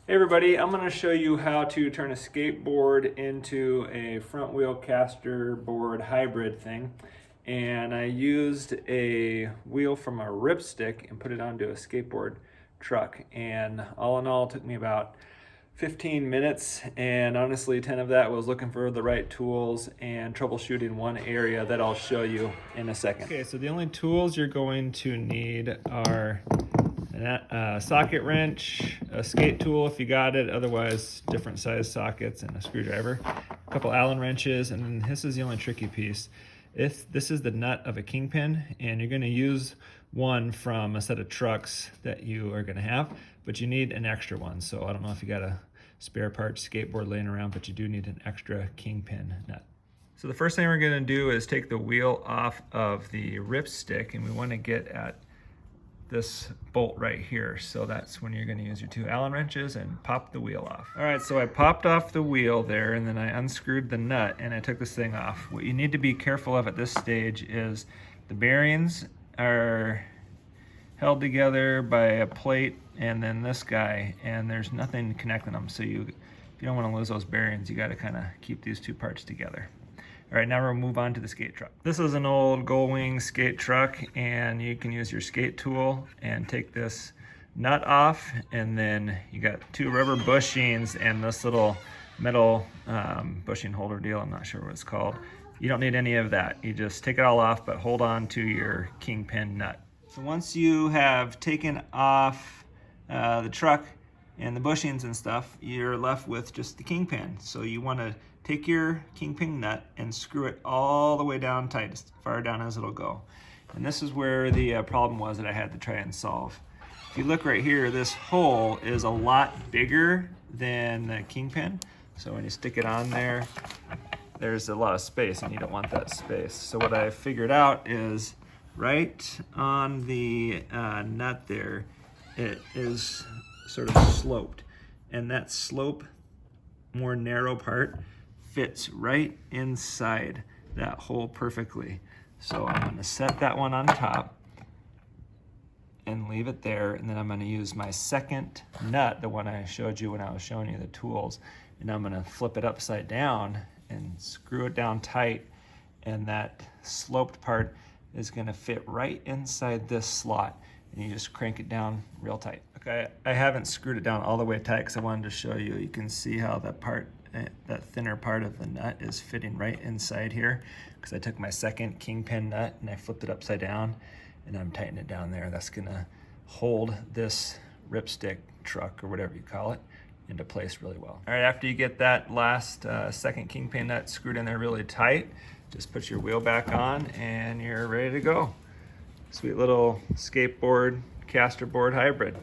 Hey everybody, I'm going to show you how to turn a skateboard into a front wheel caster board hybrid thing. And I used a wheel from a Ripstik and put it onto a skateboard truck. And all in all, it took me about 15 minutes, and honestly 10 of that was looking for the right tools and troubleshooting one area that I'll show you in a second. Okay, so the only tools you're going to need are a socket wrench, a skate tool if you got it, otherwise different size sockets, and a screwdriver, a couple Allen wrenches, and then this is the only tricky piece. This is the nut of a kingpin, and you're going to use one from a set of trucks that you are going to have, but you need an extra one. So I don't know if you got a spare part skateboard laying around, but you do need an extra kingpin nut. So the first thing we're going to do is take the wheel off of the Ripstik, and we want to get at this bolt right here. So that's when you're going to use your two Allen wrenches and pop the wheel off. All right, so I popped off the wheel there, and then I unscrewed the nut and I took this thing off. What you need to be careful of at this stage is the bearings are held together by a plate and then this guy, and there's nothing connecting them. So if you don't want to lose those bearings, you got to kind of keep these two parts together. All right, now we'll move on to the skate truck. This is an old Gull Wing skate truck, and you can use your skate tool and take this nut off, and then you got two rubber bushings and this little metal bushing holder deal. I'm not sure what it's called. You don't need any of that. You just take it all off, but hold on to your kingpin nut. So once you have taken off the truck and the bushings and stuff, you're left with just the kingpin. So you want to take your kingpin nut and screw it all the way down tight, as far down as it'll go. And this is where the problem was that I had to try and solve. If you look right here, this hole is a lot bigger than the kingpin. So when you stick it on there, there's a lot of space, and you don't want that space. So what I figured out is right on the nut there, it is sort of sloped. And that slope, more narrow part, fits right inside that hole perfectly. So I'm going to set that one on top and leave it there, and then I'm going to use my second nut, the one I showed you when I was showing you the tools, and I'm going to flip it upside down and screw it down tight, and that sloped part is going to fit right inside this slot, and you just crank it down real tight. Okay, I haven't screwed it down all the way tight because I wanted to show you. You can see how that thinner part of the nut is fitting right inside here, because I took my second kingpin nut and I flipped it upside down, and I'm tightening it down there. That's gonna hold this Ripstik truck, or whatever you call it, into place really well. All right, after you get that last second kingpin nut screwed in there really tight, just put your wheel back on and you're ready to go. Sweet little skateboard, caster board hybrid.